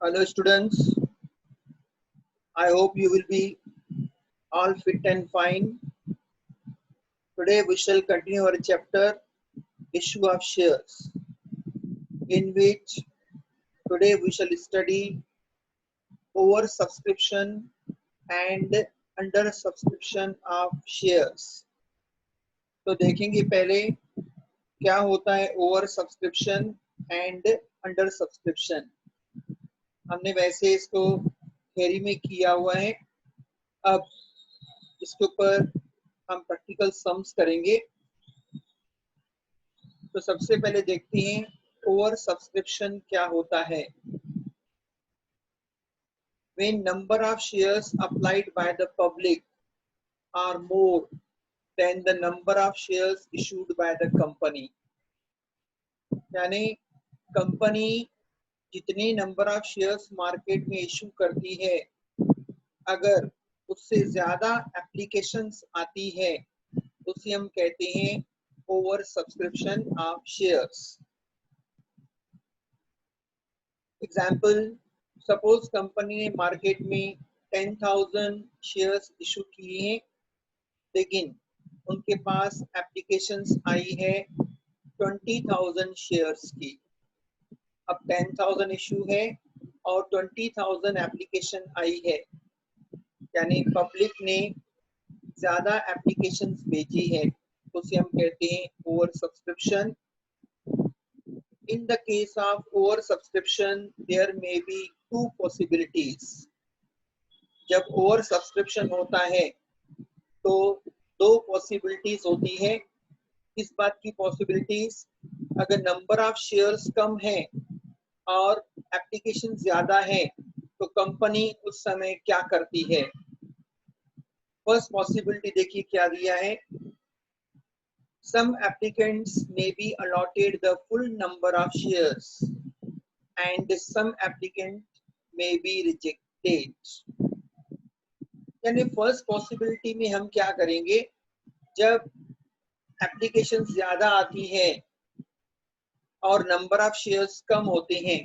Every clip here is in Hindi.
Hello students, I hope you will be all fit and fine. Today we shall continue our chapter issue of shares, in which today we shall study over subscription and under subscription of shares. तो देखेंगे पहले क्या होता है over subscription and under subscription. हमने वैसे इसको थ्योरी में किया हुआ है, अब इसके ऊपर हम प्रैक्टिकल सम्स करेंगे। तो सबसे पहले देखते हैं ओवर सब्सक्रिप्शन क्या होता है। When number of shares applied by the public are more than the number of shares issued by the company, यानी कंपनी जितनी नंबर ऑफ शेयर्स मार्केट में इशू करती है, अगर उससे ज्यादा एप्लीकेशंस आती है तो उसे हम कहते हैं over subscription of shares. Example, suppose company ने मार्केट में 10,000 शेयर्स इशू किए हैं, लेकिन उनके पास एप्लीकेशंस आई है 20,000 शेयर्स की। अब 10,000 इशू है और 20,000 एप्लीकेशन आई है, यानी पब्लिक ने ज्यादा एप्लीकेशंस भेजी है, तो उसे हम कहते हैं over subscription. In the case of over subscription, there may be two possibilities. जब ओवर सब्सक्रिप्शन होता है तो दो पॉसिबिलिटीज होती है। इस बात की पॉसिबिलिटीज, अगर नंबर ऑफ शेयर्स कम है और एप्लीकेशन ज्यादा है तो कंपनी उस समय क्या करती है। फर्स्ट पॉसिबिलिटी देखिए क्या दिया है। Some applicants may be allotted the full number of shares and some applicants may be rejected. यानी फर्स्ट पॉसिबिलिटी में हम क्या करेंगे, जब एप्लीकेशन ज्यादा आती है और नंबर ऑफ शेयर्स कम होते हैं,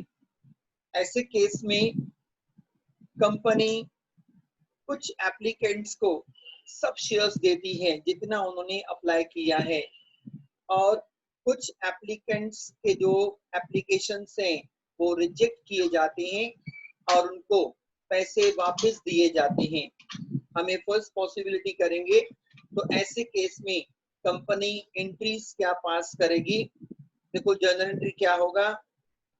ऐसे केस में कंपनी कुछ एप्लीकेंट्स को सब शेयर्स देती है जितना उन्होंने अप्लाई किया है, और कुछ एप्लीकेंट्स के जो एप्लीकेशंस हैं वो रिजेक्ट किए जाते हैं और उनको पैसे वापस दिए जाते हैं। हमें फर्स्ट पॉसिबिलिटी करेंगे तो ऐसे केस में कंपनी एंट्रीज क्या पास करेगी। देखो जर्नल एंट्री क्या होगा,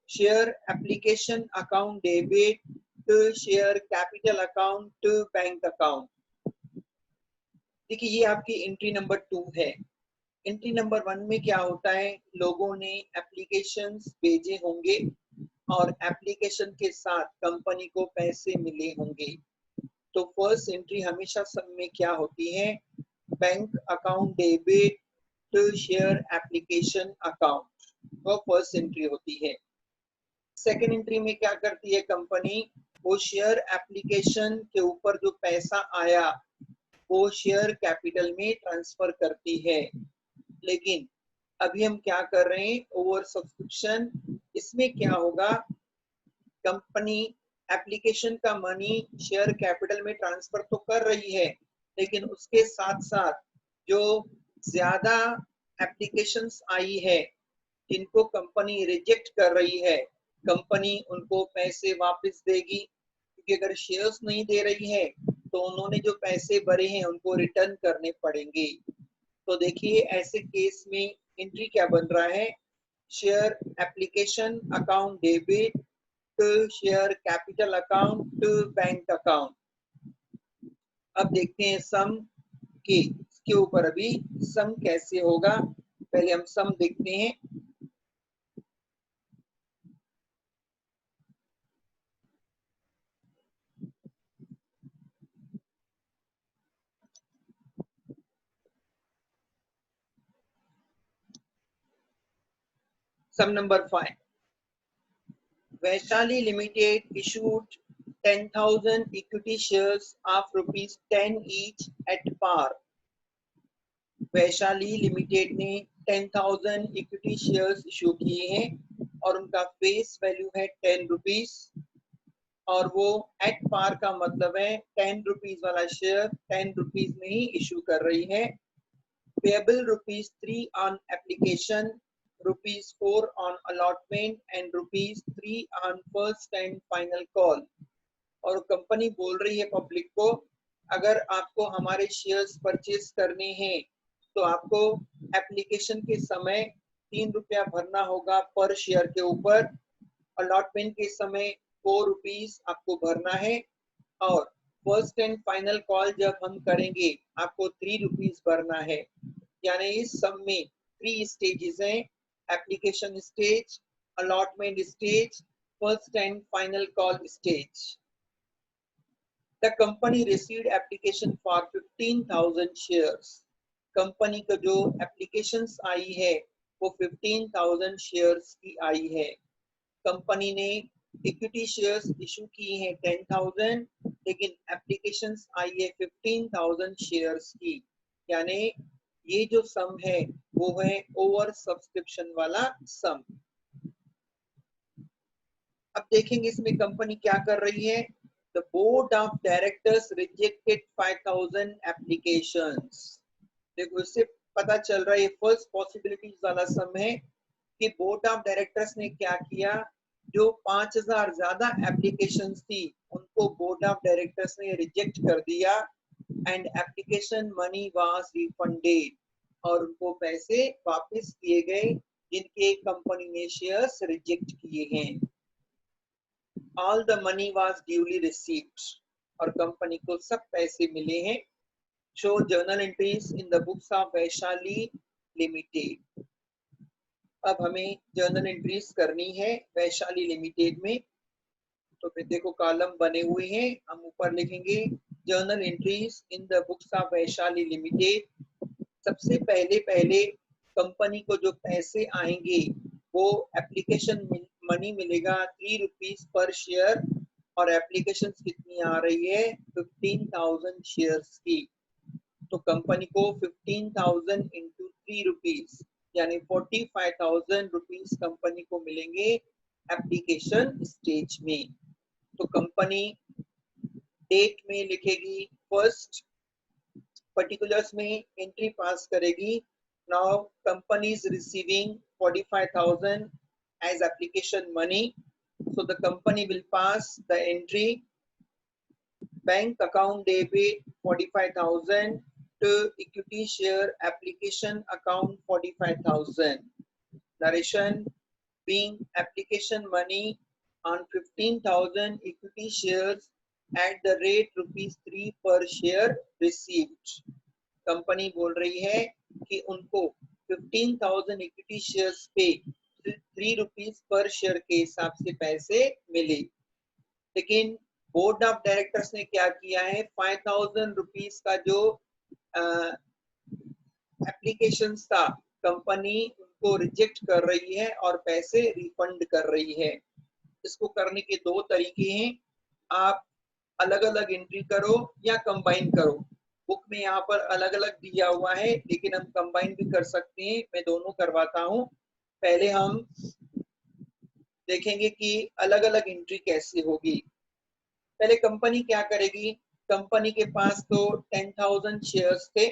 share application account debit to share capital account to bank account. देखिए ये आपकी एंट्री नंबर 2 है। एंट्री नंबर 1 में क्या होता है, लोगों ने एप्लीकेशंस भेजे होंगे और एप्लीकेशन के साथ कंपनी को पैसे मिले होंगे। तो फर्स्ट एंट्री हमेशा सब में क्या होती है, bank account debit to share application account, वो फर्स्ट एंट्री होती है। सेकेंड एंट्री में क्या करती है कंपनी, वो शेयर एप्लीकेशन के ऊपर जो पैसा आया वो शेयर कैपिटल में ट्रांसफर करती है। लेकिन अभी हम क्या कर रहे हैं, ओवर सब्सक्रिप्शन। इसमें क्या होगा, कंपनी एप्लीकेशन का मनी शेयर कैपिटल में ट्रांसफर तो कर रही है, लेकिन उसके साथ साथ जो ज्यादा एप्लीकेशंस आई है जिनको कंपनी रिजेक्ट कर रही है, कंपनी उनको पैसे वापस देगी, क्योंकि अगर शेयर्स नहीं दे रही है तो उन्होंने जो पैसे भरे हैं उनको रिटर्न करने पड़ेंगे। तो देखिए ऐसे केस में एंट्री क्या बन रहा है, share application account debit to share capital account to bank account. अब देखते हैं सम के इसके ऊपर अभी सम कैसे होगा, पहले हम सम देखते हैं। Sum number 5. Vaishali Limited issued 10,000 equity shares of ₹10 each at par. Vaishali limited ने 10,000 इक्विटी शेयर्स इशू किए हैं और उनका फेस वैल्यू है 10 रुपीस। और वो एट पार का मतलब है 10 रुपीज वाला शेयर 10 रुपीज में ही इशू कर रही है। Payable ₹3 on application, ₹4 on allotment and ₹3 on first and final call। और कंपनी बोल रही है पब्लिक को, अगर आपको हमारे शेयर्स परचेज करने हैं तो आपको एप्लीकेशन के समय 3 रुपया भरना होगा पर शेयर के ऊपर, अलॉटमेंट के समय 4 रुपीज आपको भरना है, और फर्स्ट एंड फाइनल कॉल जब हम करेंगे आपको 3 रुपीज भरना है। यानी इस सम में 3 स्टेजेस हैं, application stage, allotment stage, first and final call stage. The company received application for 15,000 shares। Company को जो एप्लीकेशंस आई है वो 15,000 शेयर्स की आई है। कंपनी ने इक्विटी शेयर्स इशू किए हैं 10,000, लेकिन एप्लीकेशंस आई है 15,000 शेयर्स की। यानी ये जो सम है वो है ओवर सब्सक्रिप्शन वाला सम। अब देखेंगे इसमें कंपनी क्या कर रही है। The board of directors rejected 5,000 applications। देखो इससे पता चल रहा है, फर्स्ट पॉसिबिलिटी वाला सम है कि बोर्ड ऑफ डायरेक्टर्स ने क्या किया, जो 5,000 ज्यादा एप्लीकेशंस थी उनको बोर्ड ऑफ डायरेक्टर्स ने रिजेक्ट कर दिया, and application money was refunded, और उनको पैसे वापस किए गए जिनके कंपनी ने शेयर्स रिजेक्ट किए हैं। All the money was duly received, और कंपनी को सब पैसे मिले हैं। Show journal entries in the books of Vaishali limited. अब हमें जर्नल एंट्रीज करनी है वैशाली लिमिटेड में, तो फिर देखो कॉलम बने हुए हैं, हम ऊपर लिखेंगे journal entries in the books of Vaishali limited. सबसे पहले कंपनी को जो पैसे आएंगे वो एप्लीकेशन मनी मिलेगा 3 रुपीज पर शेयर, और एप्लीकेशन कितनी आ रही है 15,000 शेयर्स की। तो कंपनी को 15,000 इंटू 3 रुपीज यानी 45,000 रुपीज कंपनी को मिलेंगे एप्लीकेशन स्टेज में। तो कंपनी डेट में लिखेगी फर्स्ट, पर्टिकुलर्स में एंट्री पास करेगी। Now company is receiving 45,000 as application money, so the company will pass the entry bank account debit 45,000 to equity share application account 45,000, narration being application money on 15,000 equity shares at the rate ₹3 per share received। Company बोल रही है कि उनको 15,000 इक्विटी शेयर्स पे 3 रुपीज पर शेयर के हिसाब से पैसे मिले, लेकिन बोर्ड ऑफ डायरेक्टर्स ने क्या किया है 5,000 रुपीज का जो एप्लीकेशन था कंपनी उनको रिजेक्ट कर रही है और पैसे रिफंड कर रही है। इसको करने के दो तरीके हैं, आप अलग अलग एंट्री करो या कंबाइन करो। बुक में यहाँ पर अलग अलग दिया हुआ है, लेकिन हम कंबाइन भी कर सकते हैं, मैं दोनों करवाता हूँ। पहले हम देखेंगे कि अलग अलग एंट्री कैसे होगी। पहले कंपनी क्या करेगी, कंपनी के पास तो 10,000 शेयर्स थे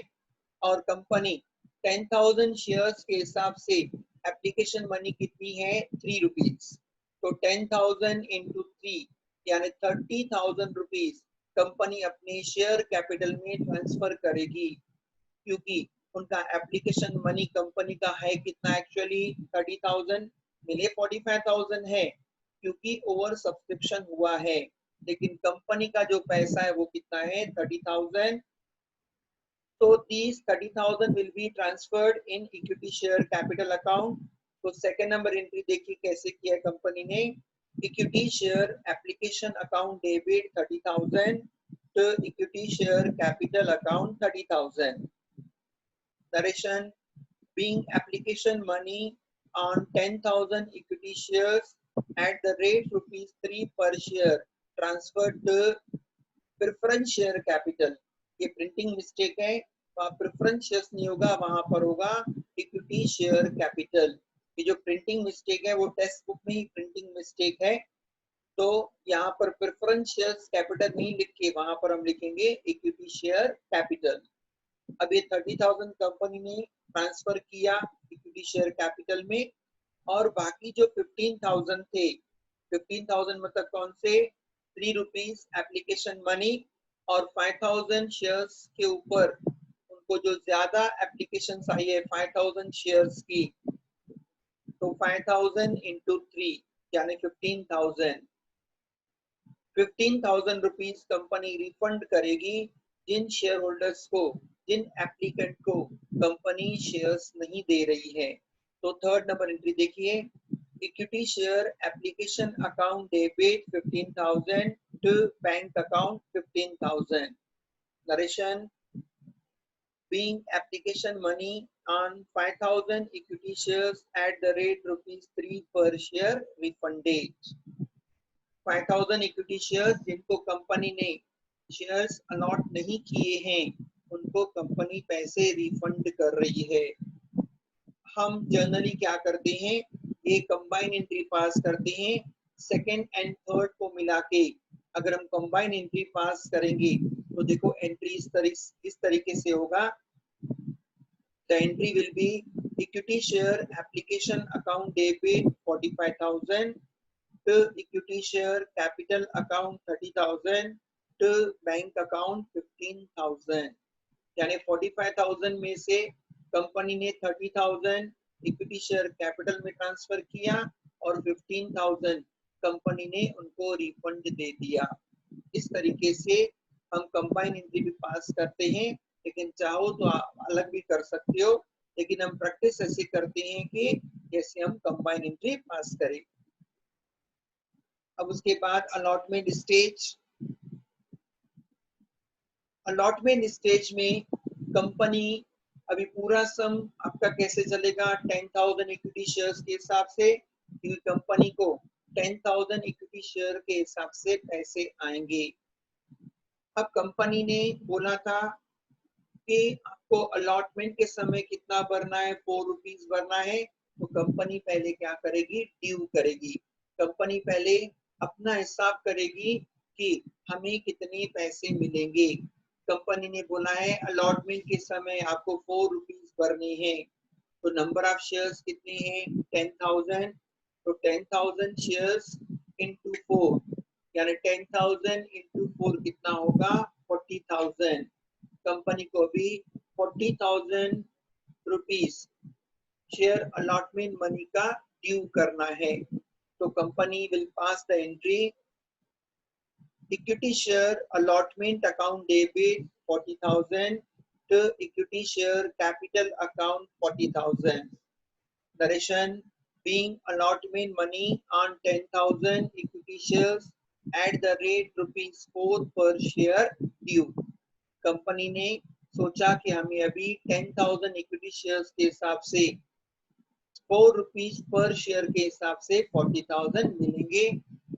और कंपनी 10,000 शेयर्स के हिसाब से एप्लीकेशन मनी कितनी है 3 रुपीज, तो 10,000 इंटू 3 यानी 30,000 रुपीज कंपनी अपने शेयर कैपिटल में ट्रांसफर करेगी, क्योंकि उनका एप्लीकेशन मनी कंपनी का है कितना एक्चुअली 30,000, मिले 45,000 है क्योंकि ओवर सब्सक्रिप्शन हुआ है, लेकिन कंपनी का जो पैसा है वो कितना है 30,000। तो these 30,000 will be transferred in equity share capital account। तो सेकंड नंबर एंट्री देखिए कैसे किया है कंपनी ने, equity share application account debit 30,000 to equity share capital account 30,000। Narration being application money on 10,000 equity shares at the rate ₹3 per share transferred to preference share capital। ये प्रिंटिंग मिस्टेक है, वहाँ प्रेफरेंस शेयर्स नहीं होगा, वहां पर होगा इक्विटी शेयर कैपिटल। ये जो प्रिंटिंग मिस्टेक है वो टेक्स्ट बुक में ही प्रिंटिंग मिस्टेक है। तो यहाँ पर प्रेफरेंस शेयर्स कैपिटल नहीं लिख के वहां पर हम लिखेंगे इक्विटी शेयर कैपिटल। अब ये 30,000 कंपनी ने ट्रांसफर किया इक्विटी शेयर कैपिटल में, और बाकी जो 15,000 थे, 15,000 मतलब कौन से, 3 रुपीज एप्लीकेशन मनी, और 5,000 शेयर्स के ऊपर उनको जो ज्यादा एप्लीकेशन आई है 5,000 शेयर्स की, तो 5,000 इंटू 3 यानी 15,000, 15,000 रुपीज कंपनी रिफंड करेगी जिन शेयर होल्डर्स को, जिन एप्लीकेंट को कंपनी शेयर्स नहीं दे रही है। तो थर्ड नंबर एंट्री देखिए, equity share application account debit 15,000 to bank account 15,000। Narration, being application money on 5,000 equity shares at the rate ₹3 per share refunded। 5,000 equity shares जिनको कंपनी ने शेयर्स अलॉट नहीं किए हैं उनको कंपनी पैसे रिफंड कर रही है। हम जनरली क्या करते हैं, ये कंबाइन एंट्री पास करते हैं, सेकंड एंड थर्ड को मिला के अगर हम कंबाइन एंट्री पास करेंगे तो देखो एंट्री इस तरीके से होगा। The entry will be equity share application account debit 45,000 to equity share capital account 30,000 to bank account 15,000। यानी 45,000 में से कंपनी ने 30,000 इक्विटी शेयर कैपिटल में ट्रांसफर किया और 15,000 कंपनी ने उनको रिफंड दे दिया। इस तरीके से हम कंबाइन एंट्री भी पास करते हैं, लेकिन चाहो तो आप अलग भी कर सकते हो, लेकिन हम प्रैक्टिस ऐसे करते हैं कि जैसे हम कंबाइन एंट्री पास करें। अब उसके बाद अलॉटमेंट स्टेज। अलॉटमेंट स्टेज में कंपनी अभी पूरा सम आपका कैसे चलेगा, 10,000 इक्विटी शेयर्स के हिसाब से, कंपनी को 10,000 इक्विटी शेयर के हिसाब से पैसे आएंगे। अब कंपनी ने बोला था कि आपको अलॉटमेंट के समय कितना भरना है, 4 रुपीज भरना है, तो कंपनी पहले क्या करेगी, ड्यू करेगी। कंपनी पहले अपना हिसाब करेगी कि हमें कितने पैसे मिलेंगे। कंपनी ने बोला है अलॉटमेंट के समय आपको 4 रुपीज भरने हैं, तो नंबर ऑफ शेयर्स कितने हैं, 10,000, तो 10,000 शेयर्स इंटू 4 यानी 10,000 इंटू 4 कितना होगा, 40,000। कंपनी को भी 40,000 रुपीज शेयर अलॉटमेंट मनी का ड्यू करना है। तो company will pass the entry equity share allotment account debit 40,000 to equity share capital account 40,000। Narration, being allotment money on 10,000 equity shares at the rate ₹4 per share due। Company ने सोचा कि हमें अभी 10,000 इक्विटी शेयर्स के हिसाब से 4 रुपीज पर शेयर के हिसाब से 40,000 मिलेंगे।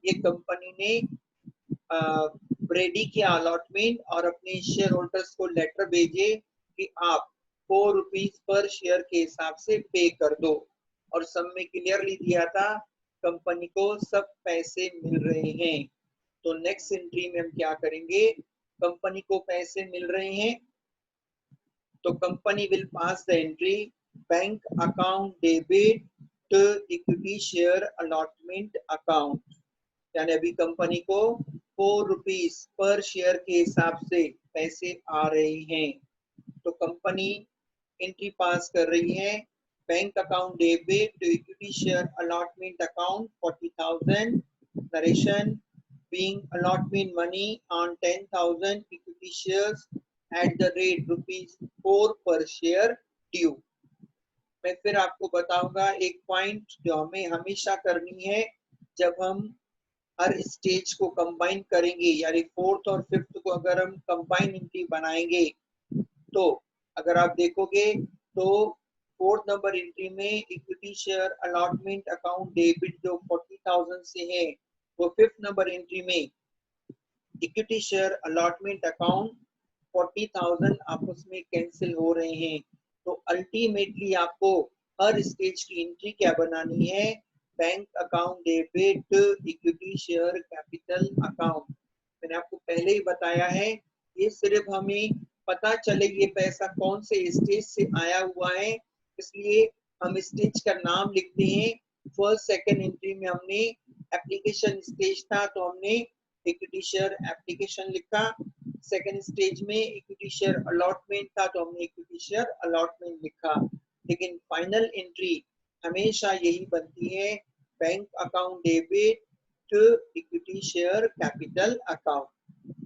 ये कंपनी ने रेडी किया अलॉटमेंट और अपने शेयर होल्डर्स को लेटर भेजे कि आप 4 रुपीज पर शेयर के हिसाब से पे कर दो, और सब में क्लियरली दिया था कंपनी को सब पैसे मिल रहे हैं। तो नेक्स्ट एंट्री में हम क्या करेंगे, कंपनी को पैसे मिल रहे हैं तो company will pass the entry bank account debit to equity share allotment account. यानी अभी कंपनी को 4 रुपीज पर शेयर के हिसाब से पैसे आ रहे हैं, तो कंपनी एंट्री पास कर रही है bank account debit to equity share allotment account 40,000। Narration, being allotment money on 10,000 equity shares at the rate ₹4 per share due। मैं फिर आपको बताऊंगा एक पॉइंट जो हमें हमेशा करनी है जब हम हर स्टेज को कंबाइन करेंगे, यानी फोर्थ और फिफ्थ को अगर हम कंबाइन एंट्री बनाएंगे, तो अगर आप देखोगे तो फोर्थ नंबर एंट्री में equity share allotment account debit जो 40,000 से है, वो फिफ्थ नंबर एंट्री में इक्विटी शेयर अलॉटमेंट अकाउंट 40,000 आपस में कैंसिल हो रहे हैं। तो अल्टीमेटली आपको हर स्टेज की एंट्री क्या बनानी है, bank account debit equity share capital account. मैंने आपको पहले ही बताया है, ये सिर्फ हमें पता चले ये पैसा कौन से स्टेज से आया हुआ है, इसलिए हम स्टेज का नाम लिखते हैं। फर्स्ट सेकंड एंट्री में हमने एप्लीकेशन स्टेज था तो हमने इक्विटी शेयर एप्लीकेशन लिखा। सेकंड स्टेज में इक्विटी शेयर अलॉटमेंट था तो हमने इक्विटी शेयर अलॉटमेंट लिखा। लेकिन फाइनल एंट्री हमेशा यही बनती है, bank account debit equity share capital account.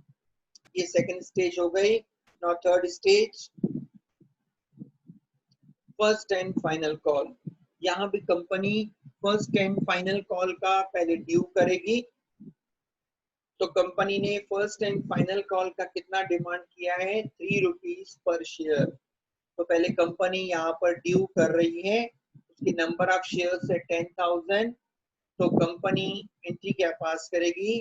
ये सेकंड स्टेज हो गई। Now third stage, first and final call. यहाँ भी company first and final call का पहले ड्यू करेगी। तो कंपनी ने फर्स्ट एंड फाइनल कॉल का कितना डिमांड किया है, 3 रुपीज पर शेयर। तो पहले कंपनी यहाँ पर ड्यू कर रही है, उसकी नंबर ऑफ शेयर है 10,000। तो कंपनी एंट्री क्या पास करेगी,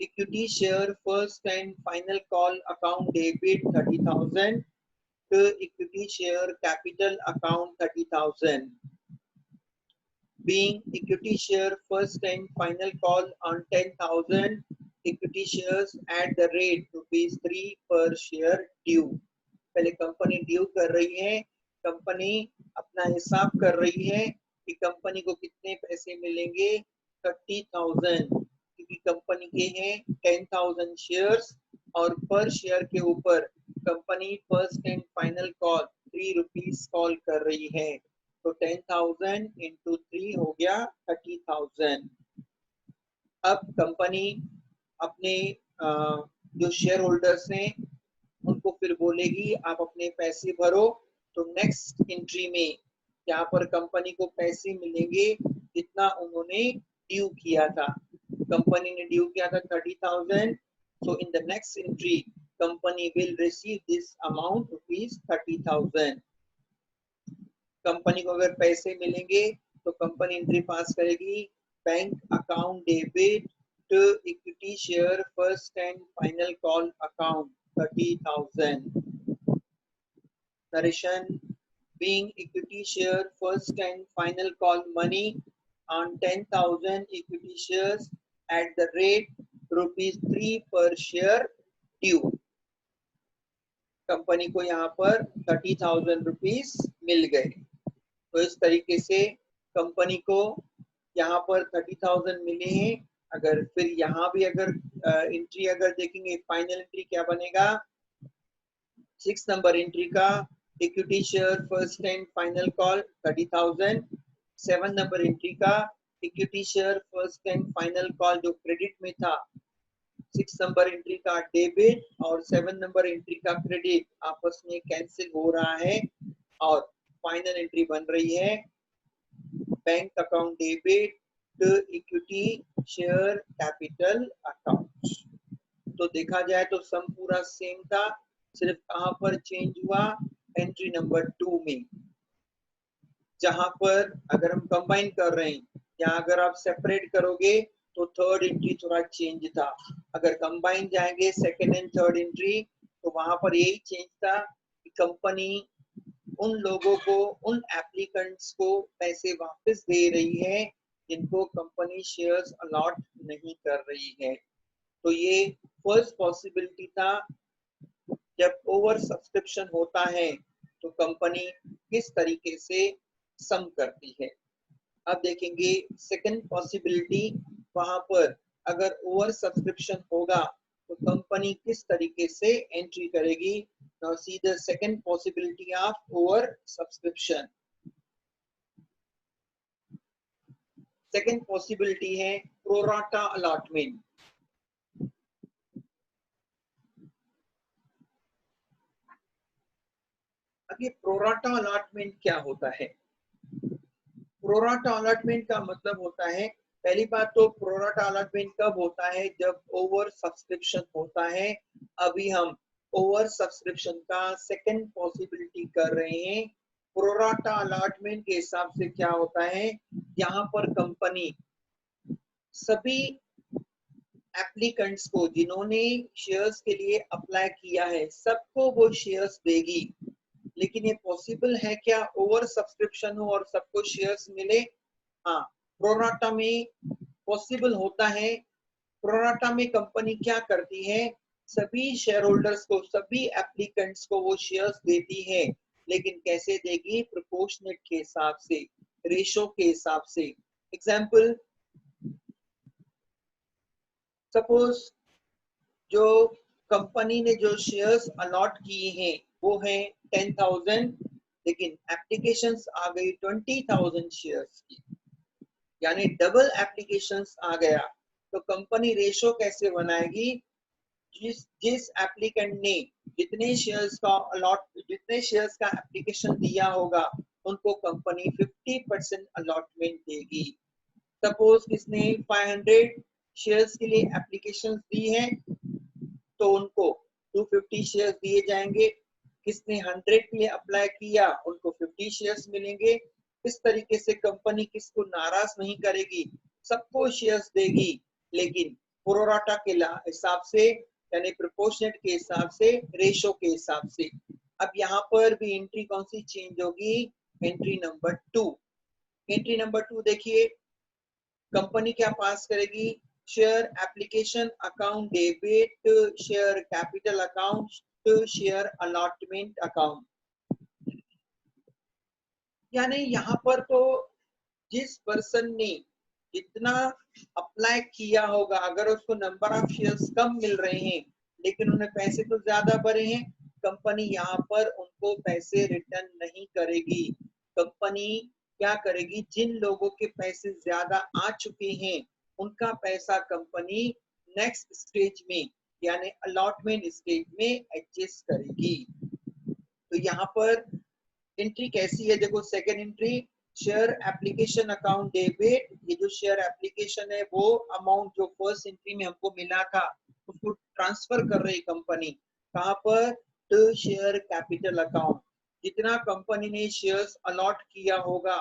equity share first and final call account debit 30,000 to equity share capital account 30,000. Being equity share first and final call on 10,000 equity shares at the rate ₹3 per share due. पहले कंपनी ड्यू कर रही है, कंपनी अपना हिसाब कर रही है कि कंपनी को कितने पैसे मिलेंगे, 30,000, क्योंकि कंपनी के हैं 10,000 शेयर्स और पर शेयर के ऊपर company first and final call 3 rupees call कर रही है। तो 10,000 इंटू 3 हो गया 30,000। अब कंपनी अपने जो शेयर होल्डर्स हैं उनको फिर बोलेगी आप अपने पैसे भरो। तो नेक्स्ट एंट्री में यहाँ पर कंपनी को पैसे मिलेंगे जितना उन्होंने ड्यू किया था। कंपनी ने ड्यू किया था 30,000। So in the next entry, company will receive this amount ₹30,000. Company को अगर पैसे मिलेंगे तो कंपनी एंट्री पास करेगी, bank account debit to equity share first and final call account 30,000. Narration, being equity share first and final call money on 10,000 equity shares at the rate ₹3 per share due. Company को यहाँ पर 30,000 रुपीज मिल गए। तो इस तरीके से कंपनी को यहाँ पर 30,000 मिले हैं। अगर फिर यहाँ भी अगर एंट्री अगर देखेंगे, फाइनल एंट्री क्या बनेगा, 6 नंबर एंट्री का equity share first and final call 30,000। 7 number entry का equity share first and final call जो क्रेडिट में था, 6 नंबर एंट्री का डेबिट और 7 नंबर एंट्री का क्रेडिट आपस में कैंसिल हो रहा है और फाइनल एंट्री बन रही है bank account debit to equity share capital account. तो देखा जाए तो सम पूरा सेम था, सिर्फ कहां पर चेंज हुआ, एंट्री नंबर 2 में, जहां पर अगर हम कंबाइन कर रहे हैं या अगर आप सेपरेट करोगे तो थर्ड एंट्री थोड़ा चेंज था। अगर कंबाइन जाएंगे सेकंड एंड थर्ड एंट्री तो वहां पर यही चेंज था कि कंपनी उन लोगों को, उन एप्लीकेंट्स को पैसे वापस दे रही है जिनको कंपनी शेयर्स अलॉट नहीं कर रही है। तो ये फर्स्ट पॉसिबिलिटी था, जब ओवर सब्सक्रिप्शन होता है तो कंपनी किस तरीके से सम करती है। अब देखेंगे सेकंड पॉसिबिलिटी, वहां पर अगर ओवर सब्सक्रिप्शन होगा तो कंपनी किस तरीके से एंट्री करेगी। Now see the second possibility of over subscription. Second possibility है प्रोराटा अलॉटमेंट। अब ये प्रोराटा अलॉटमेंट क्या होता है? प्रोराटा अलॉटमेंट का मतलब होता है, पहली बात तो प्रोराटा अलॉटमेंट कब होता है, जब ओवर सब्सक्रिप्शन होता है। अभी हम ओवर सब्सक्रिप्शन का सेकंड पॉसिबिलिटी कर रहे हैं। प्रोराटा अलॉटमेंट के हिसाब से क्या होता है, यहाँ पर कंपनी सभी एप्लीकेंट्स को जिन्होंने शेयर्स के लिए अप्लाई किया है सबको वो शेयर्स देगी। लेकिन ये पॉसिबल है क्या ओवर सब्सक्रिप्शन हो और सबको शेयर्स मिले? हाँ, प्रोराटा में पॉसिबल होता है। प्रोराटा में कंपनी क्या करती है, सभी शेयर होल्डर्स को, सभी एप्लीकेंट्स को वो शेयर्स देती है, लेकिन कैसे देगी, प्रोपोर्शनेट के हिसाब से, रेशो के हिसाब से। एग्जाम्पल, सपोज जो कंपनी ने जो शेयर्स अलॉट किए हैं वो है 10,000, लेकिन एप्लीकेशंस आ गई 20,000 शेयर्स की, यानी डबल एप्लीकेशंस आ गया। तो कंपनी रेशो कैसे बनाएगी, जिस एप्लीकेंट ने जितने शेयर्स का एप्लीकेशन दिया होगा उनको कंपनी 50% अलॉटमेंट देगी। सपोज किसने 500 शेयर्स के लिए एप्लीकेशन दी है तो उनको 250 शेयर्स दिए जाएंगे। किसने 100 के लिए अप्लाई किया उनको 50 शेयर्स मिलेंगे। इस तरीके से कंपनी किसको नाराज नहीं करेगी, सबको शेयर्स देगी, लेकिन प्रोराटा के हिसाब से, यानी प्रोपोर्शनेट के हिसाब से, रेशो के हिसाब से। अब यहाँ पर भी एंट्री कौन सी चेंज होगी, एंट्री नंबर 2। एंट्री नंबर 2 देखिए, कंपनी क्या पास करेगी, share application account debit, share capital account, share allotment account. यानी यहाँ पर तो जिस पर्सन ने जितना अप्लाई किया होगा, अगर उसको नंबर ऑफ शेयर्स कम मिल रहे हैं लेकिन उन्हें पैसे तो ज्यादा भरे हैं, कंपनी यहाँ पर उनको पैसे रिटर्न नहीं करेगी। कंपनी क्या करेगी, जिन लोगों के पैसे ज्यादा आ चुके हैं उनका पैसा कंपनी नेक्स्ट स्टेज में, यानी अलॉटमेंट स्टेज में एडजस्ट करेगी। तो यहाँ पर एंट्री कैसी है, देखो second entry, share application account debit. ये जो शेयर एप्लीकेशन है वो अमाउंट जो फर्स्ट एंट्री में हमको मिला था उसको ट्रांसफर कर रही कंपनी, कहाँ पर, टू शेयर कैपिटल अकाउंट। जितना कंपनी ने शेयर्स अलॉट किया होगा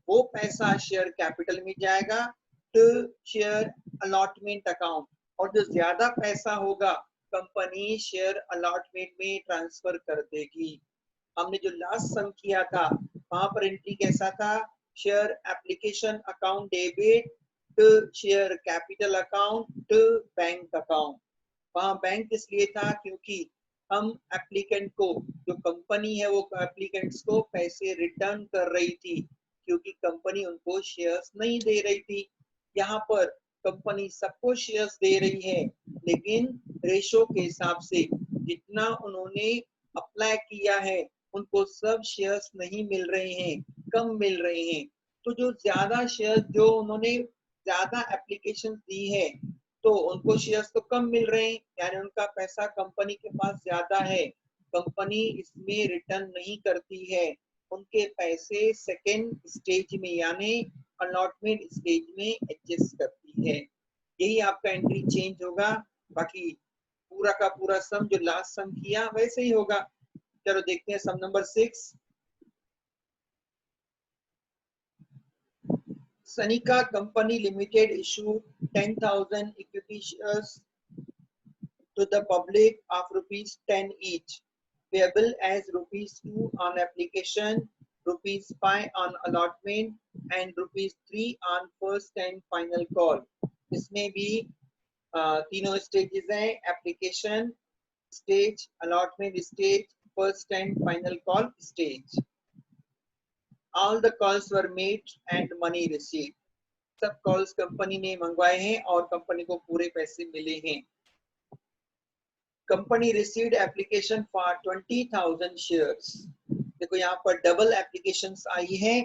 वो पैसा शेयर कैपिटल में जाएगा, टू शेयर अलॉटमेंट अकाउंट, और जो ज्यादा पैसा होगा कंपनी शेयर अलॉटमेंट में ट्रांसफर कर देगी। हमने जो लास्ट सम किया था वहां पर एंट्री कैसा था, share application account debit to share capital account to bank account. वहां बैंक इसलिए था क्योंकि हम एप्लीकेंट को, जो कंपनी है वो एप्लीकेंट्स को पैसे रिटर्न कर रही थी क्योंकि कंपनी उनको शेयर्स नहीं दे रही थी। यहाँ पर कंपनी सबको शेयर्स दे रही है, लेकिन रेशो के हिसाब से जितना उन्होंने अप्लाई किया है उनको सब शेयर्स नहीं मिल रहे हैं, कम मिल रहे हैं। तो जो ज्यादा शेयर, जो उन्होंने ज्यादा एप्लीकेशन दी है तो उनको शेयर्स तो कम मिल रहे हैं, यानी उनका पैसा कंपनी के पास ज्यादा है, कंपनी इसमें रिटर्न नहीं करती है, उनके पैसे सेकेंड स्टेज में यानी अलॉटमेंट स्टेज में एडजस्ट करती है। यही आपका एंट्री चेंज होगा, बाकी पूरा का पूरा सम जो लास्ट सम किया वैसे ही होगा। चलो देखते हैं सम number 6। Sanika Company Limited issued 10,000 equity shares to the public of rupees 10 each, payable as rupees 2 on application, rupees 5 on allotment and rupees 3 on first and final call. इसमें भी तीनों स्टेजेस हैं, application stage, allotment stage, first and final call stage. All the calls were made and money received. सब कॉल्स कंपनी ने मंगवाए हैं और कंपनी को पूरे पैसे मिले हैं। Company received application for 20,000 shares. देखो यहाँ पर डबल एप्लीकेशंस आई है।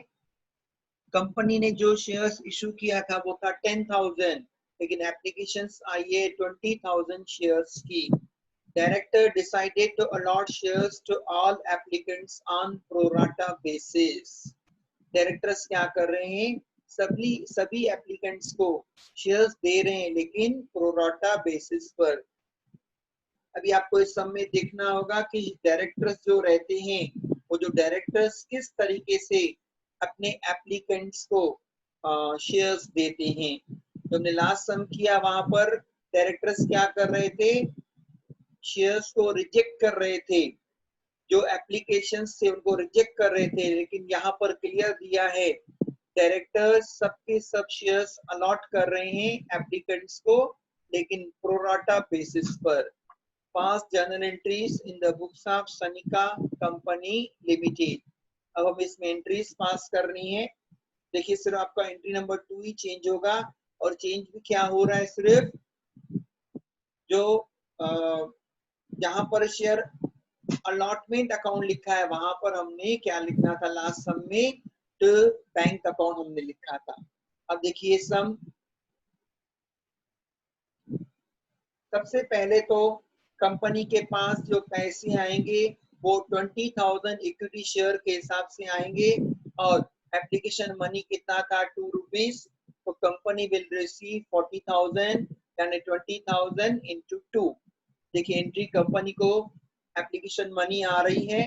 कंपनी ने जो शेयर्स इशू किया था वो था 10,000, लेकिन एप्लीकेशंस आई है 20,000 शेयर्स की। Director decided to allot shares to all applicants on pro rata basis. Directors क्या कर रहे हैं, सभी एप्लीकेंट्स को शेयर्स दे रहे हैं लेकिन प्रोराटा बेसिस पर। अभी आपको इस सम में देखना होगा कि डायरेक्टर्स जो रहते हैं वो जो डायरेक्टर्स किस तरीके से अपने एप्लीकेंट्स को शेयर्स देते हैं। जो हमने लास्ट सम किया वहां पर डायरेक्टर्स क्या कर रहे थे, शेयर्स को रिजेक्ट कर रहे थे, जो एप्लीकेशन से उनको रिजेक्ट कर रहे थे, लेकिन यहाँ पर क्लियर दिया है डायरेक्टर्स सबके सब शेयर्स अलॉट कर रहे हैं एप्लीकेंट्स को, लेकिन प्रोराटा बेसिस पर। पास journal entries in the books of Sanika company limited. अब हम इसमें एंट्रीज पास करनी है। देखिए सिर्फ आपका एंट्री नंबर 2 ही चेंज होगा, और चेंज भी क्या हो रहा है, सिर्फ जो जहां पर शेयर अलॉटमेंट अकाउंट लिखा है वहां पर हमने क्या लिखना था, लास्ट सम में तो बैंक अकाउंट हमने लिखा था। अब देखिए सम, सबसे पहले तो कंपनी के पास जो पैसे आएंगे वो 20,000 इक्विटी शेयर के हिसाब से आएंगे, और एप्लीकेशन मनी कितना था, 2 रुपीज। तो कंपनी विल रिसीव 40,000, यानी 20,000 इंटू 2। देखिए एंट्री कंपनी को एप्लीकेशन मनी आ रही है,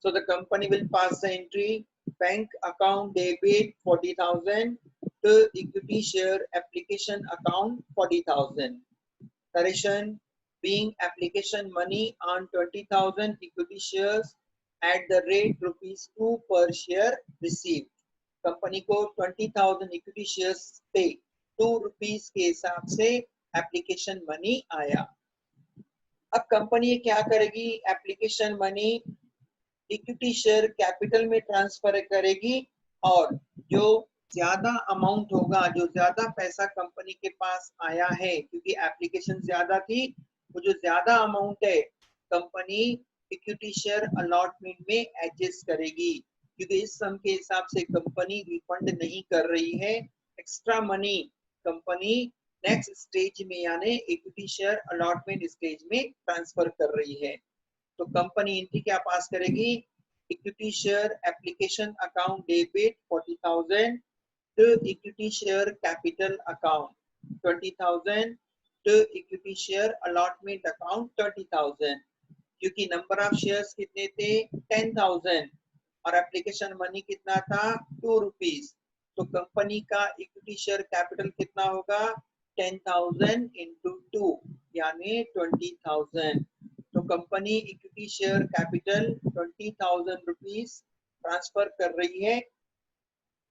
so the company will pass the entry bank account debit 40,000 to equity share application account 40,000. Correction, being application money on 20,000 equity shares at the rate rupees 2 per share received. Company को 20,000 इक्विटी शेयर्स पे 2 रुपीस के हिसाब से एप्लीकेशन मनी आया। अब कंपनी क्या करेगी, application money equity share capital में ट्रांसफर करेगी, और जो ज्यादा अमाउंट होगा, जो ज्यादा पैसा कंपनी के पास आया है, क्योंकि एप्लीकेशन ज्यादा थी, वो जो ज्यादा अमाउंट है कंपनी इक्विटी शेयर अलॉटमेंट में एडजस्ट करेगी, क्योंकि इस सम के हिसाब से कंपनी रिफंड नहीं कर रही है। Extra money company next stage में यानी इक्विटी शेयर अलॉटमेंट स्टेज में ट्रांसफर कर रही है। तो कंपनी एंट्री क्या पास करेगी, equity share application account debit 40,000 to equity share capital account 20,000 to equity share allotment account 30,000। क्योंकि नंबर ऑफ शेयर्स कितने थे, 10,000, और एप्लीकेशन मनी कितना था, 2 रुपीस। तो कंपनी का इक्विटी शेयर कैपिटल कितना होगा, 10,000 इंटू 2 यानी 20,000। तो company equity share capital 20,000 rupees transfer कर रही है,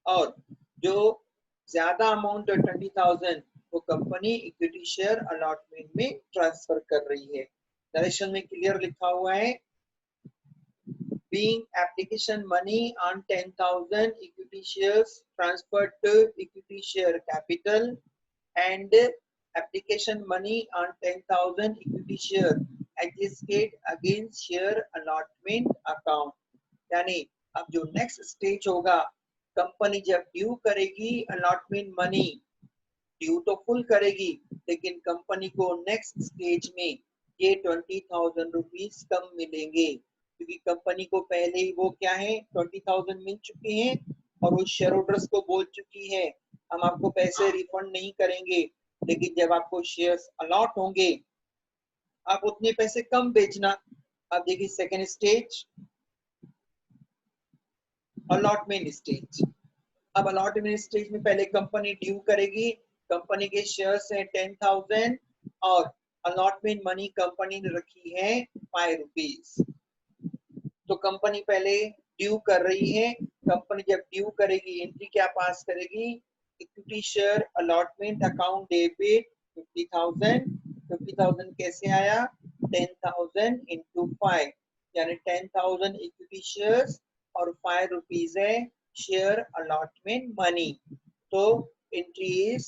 और जो ज्यादा अमाउंट है 20,000 वो कंपनी इक्विटी शेयर अलॉटमेंट में ट्रांसफर कर रही है। डायरेक्शन में क्लियर लिखा हुआ है, being application money on 10,000 equity shares transferred to equity share capital and application money on 10,000 equity share adjusted against share allotment account। यानी अब जो नेक्स्ट स्टेज होगा, कंपनी जब ड्यू करेगी अलॉटमेंट मनी, ड्यू तो फुल करेगी, लेकिन कंपनी को नेक्स्ट स्टेज में ये 20,000 रुपीस कम मिलेंगे, क्योंकि कंपनी को पहले ही वो क्या है 20,000 मिल चुके हैं, और वो शेयर होल्डर्स को बोल चुकी है हम आपको पैसे रिफंड नहीं करेंगे, लेकिन जब आपको शेयर्स अलॉट होंगे आप उतने पैसे कम बेचना। अब देखिए सेकेंड स्टेज, अलॉटमेंट स्टेज। अब अलॉटमेंट स्टेज में पहले कंपनी ड्यू करेगी, कंपनी के शेयर्स हैं 10,000 और अलॉटमेंट मनी कंपनी ने रखी है 5 रुपीस। तो कंपनी पहले ड्यू कर रही है, कंपनी जब ड्यू करेगी एंट्री क्या पास करेगी, equity share allotment account debit 50,000। 50,000 कैसे आया, 10,000 इंटू 5 यानी 10,000 इक्विटी शेयर्स और 5 रुपीज है शेयर अलॉटमेंट मनी। तो entry is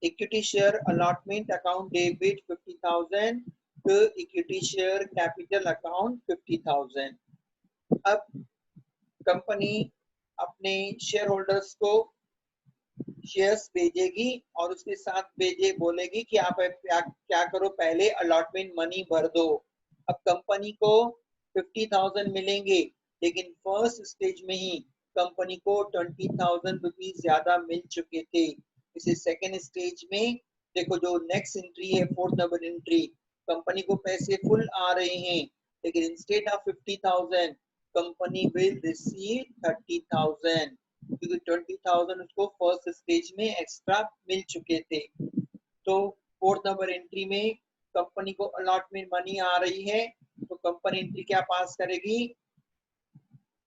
equity share allotment account debit 50,000 to equity share capital account 50,000। अब कंपनी अपने शेयर होल्डर्स को शेयर्स भेजेगी और उसके साथ बोलेगी कि आप क्या करो, पहले अलॉटमेंट मनी भर दो। अब कंपनी को 50,000 मिलेंगे, लेकिन फर्स्ट स्टेज में ही कंपनी को 20,000 रुपीज ज्यादा मिल चुके थे। इसे सेकेंड स्टेज में देखो, जो नेक्स्ट एंट्री है फोर्थ नंबर एंट्री, कंपनी को पैसे फुल आ रहे हैं, लेकिन instead of 50,000 company will receive 30,000, क्योंकि 20,000 उसको फर्स्ट स्टेज में एक्स्ट्रा मिल चुके थे। तो फोर्थ नंबर एंट्री में कंपनी को अलॉटमेंट मनी आ रही है, तो कंपनी एंट्री क्या पास करेगी,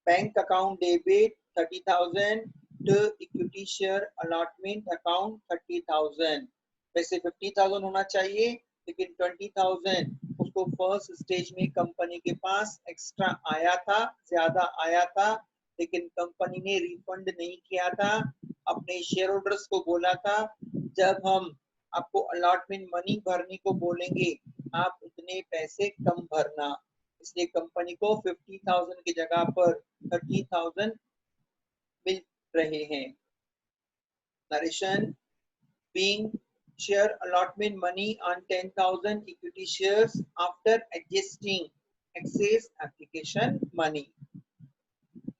bank account debit 30,000 to equity share allotment account 30,000। वैसे 50,000 होना चाहिए, लेकिन 20,000 उसको फर्स्ट स्टेज में कंपनी के पास एक्स्ट्रा आया था, ज्यादा आया था, लेकिन कंपनी ने रिफंड नहीं किया था। अपने शेयर होल्डर्स को बोला था जब हम आपको अलॉटमेंट मनी भरने को बोलेंगे आप उतने पैसे कम भरना, इसलिए कंपनी को 50,000 की जगह पर 30,000 मिल रहे हैं। Narration being share allotment money on 10,000 equity shares after adjusting excess application money.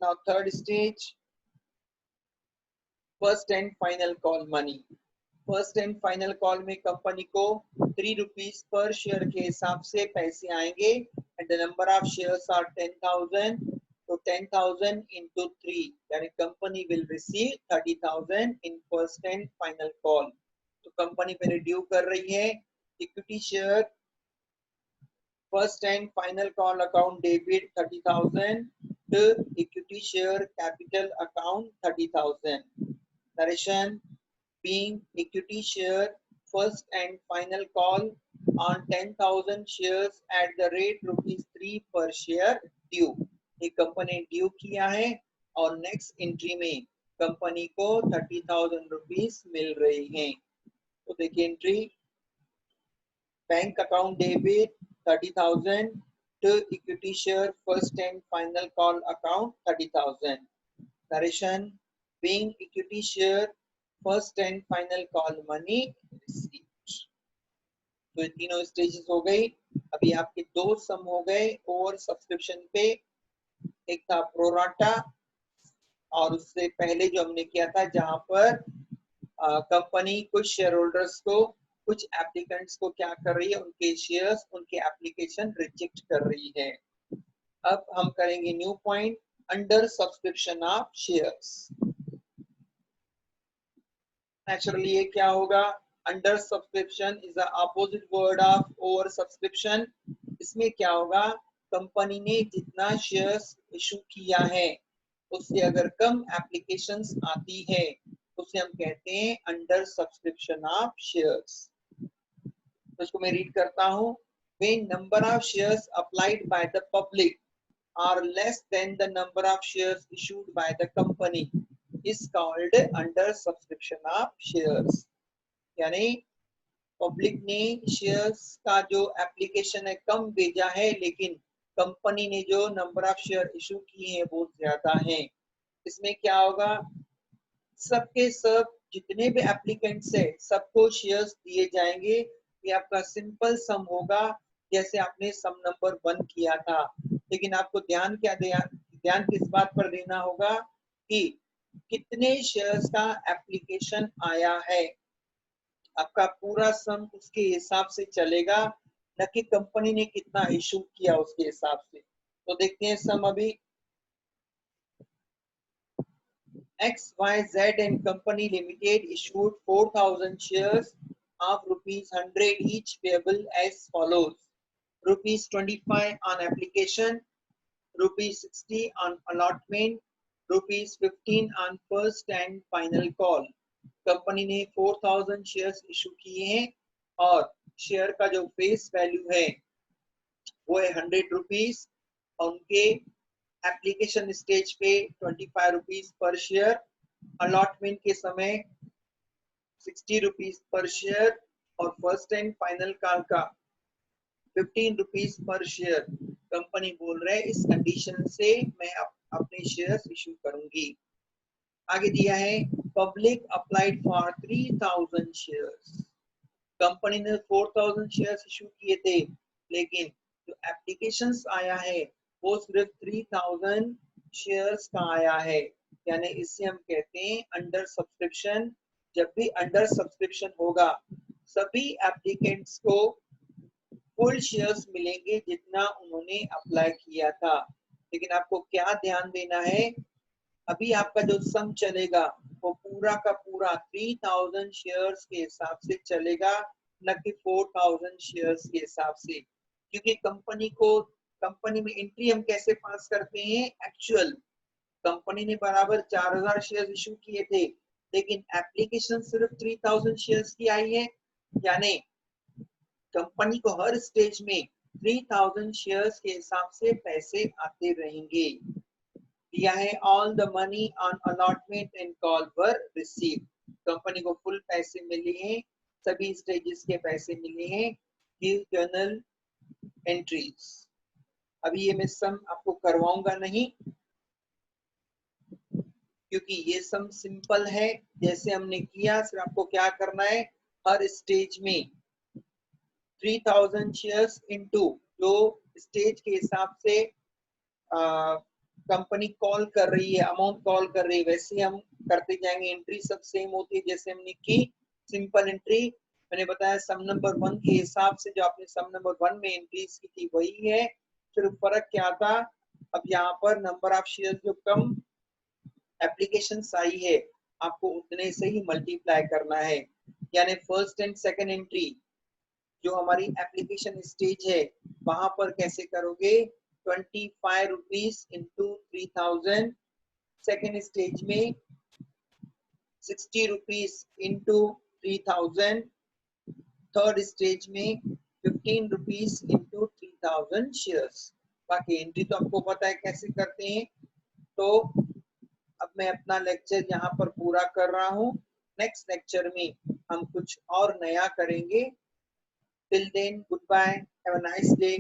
Now third stage, first and final call money. First and final call में कंपनी को 3 रुपीज पर शेयर के हिसाब से पैसे आएंगे and the number of shares are 10,000, तो 10,000 into 3 यानी company will receive 30,000 in first and final call. तो कंपनी पहले ड्यू कर रही है equity share first and final call account debit 30,000 to equity share capital account 30,000। Narration being equity share first and final call on 10,000 shares at the rate ₹3 per share due। ये कंपनी ड्यू किया है और नेक्स्ट एंट्री में कंपनी को 30,000 रुपीज मिल रहे हैं। तो देखिए entry bank account debit 30,000 to equity share first and final call account 30,000। Narration being equity share first and final call money received। तो ये तीनों स्टेजेस हो गई। अभी आपके दो सम हो गए ओवर सब्सक्रिप्शन पे, एक था प्रोराटा और उससे पहले जो हमने किया था जहां पर कंपनी कुछ शेयर होल्डर्स को कुछ एप्लीकेंट्स को क्या कर रही है उनके शेयर्स उनके एप्लीकेशन रिजेक्ट कर रही है। अब हम करेंगे new point under subscription of shares. Naturally ये क्या होगा, under subscription is the opposite word of over subscription. इसमें क्या होगा, कंपनी ने जितना शेयर्स इशू किया है उससे अगर कम एप्लीकेशंस आती है उसे हम कहते हैं अंडर सब्सक्रिप्शन ऑफ शेयर्स। तो इसको मैं रीड करता हूं, when number of shares applied by the public are less than the number of shares issued by the company is called under subscription of shares। यानी पब्लिक ने शेयर्स का जो एप्लीकेशन है कम भेजा है लेकिन कंपनी ने जो नंबर ऑफ शेयर इशू किए हैं वो ज्यादा हैं। इसमें क्या होगा, सबके सब जितने भी एप्लीकेंट्स है सबको शेयर्स दिए जाएंगे। ये आपका सिंपल सम होगा जैसे आपने सम नंबर 1 किया था, लेकिन आपको ध्यान किस बात पर देना होगा कि कितने शेयर्स का एप्लीकेशन आया है। आपका पूरा सम उसके हिसाब से चलेगा, न कि कंपनी ने कितना इशू किया उसके हिसाब से। तो देखते हैं सम अभी। XYZ and Company Limited issued 4,000 shares of ₹100 each payable as follows: ₹25 on application, ₹60 on allotment, ₹15 on first and final call। Company ने 4,000 शेयर्स इशू किए हैं और शेयर का जो फेस वैल्यू है वो है ₹100 और उनके एप्लीकेशन स्टेज पे ₹25 पर शेयर, अलॉटमेंट के समय ₹60 पर शेयर और फर्स्ट एंड फाइनल कॉल का ₹15 पर शेयर। कंपनी बोल रहे इस कंडीशन से मैं अपने शेयर्स इशू करूंगी। आगे दिया है public applied for 3,000 shares. Company ने 4,000 शेयर्स इशू किए थे लेकिन जो एप्लीकेशंस आया है वो सिर्फ 3,000 शेयर्स का आया है, यानी इससे हम कहते हैं अंडर सब्सक्रिप्शन। जब भी अंडर सब्सक्रिप्शन होगा सभी एप्लीकेंट्स को फुल शेयर्स मिलेंगे जितना उन्होंने अप्लाई किया था। लेकिन आपको क्या ध्यान देना है, अभी आपका जो सम चलेगा वो पूरा का पूरा 3,000 शेयर्स के हिसाब से चलेगा, न कि 4,000 शेयर्स के हिसाब से। क्योंकि कंपनी में एंट्री हम कैसे पास करते हैं, एक्चुअल कंपनी ने बराबर 4000 शेयर इशू किए थे, लेकिन एप्लीकेशन सिर्फ 3000 शेयर्स की आई है। यानी कंपनी को हर स्टेज में 3000 शेयर्स के हिसाब से पैसे आते रहेंगे। दिया है all the money on allotment and call were receive. Company को फुल पैसे मिले हैं, सभी स्टेजेस के पैसे मिले हैं। Give journal entries. अभी ये मैं सम आपको करवाऊंगा नहीं, क्योंकि ये सम सिंपल है। जैसे हमने किया, सिर्फ आपको क्या करना है, हर स्टेज में 3000 शेयर्स इनटू जो स्टेज के हिसाब से कंपनी कॉल कर रही है, अमाउंट कॉल कर रही है, वैसे हम करते जाएंगे। एंट्री सब सेम होती है जैसे हमने की, सिंपल एंट्री। मैंने बताया सम नंबर 1 के हिसाब से जो आपने सम नंबर 1 में एंट्रीज की थी वही है, सिर्फ फर्क क्या था, अब यहाँ पर नंबर ऑफ शेयर जो कम एप्लीकेशन आई है, आपको उतने से ही मल्टीप्लाई करना है। यानी फर्स्ट एंड सेकंड एंट्री जो हमारी एप्लीकेशन स्टेज है, वहां पर कैसे करोगे, 25 रुपीज इंटू 3000। सेकेंड स्टेज में 60 रुपीज इंटू 3000। थर्ड स्टेज में 15 रुपीज इंटू 3000 शेयर्स। बाकी एंट्री तो आपको पता है कैसे करते हैं। तो अब मैं अपना लेक्चर यहाँ पर पूरा कर रहा हूँ। नेक्स्ट लेक्चर में हम कुछ और नया करेंगे। Till then, goodbye. Have a nice day.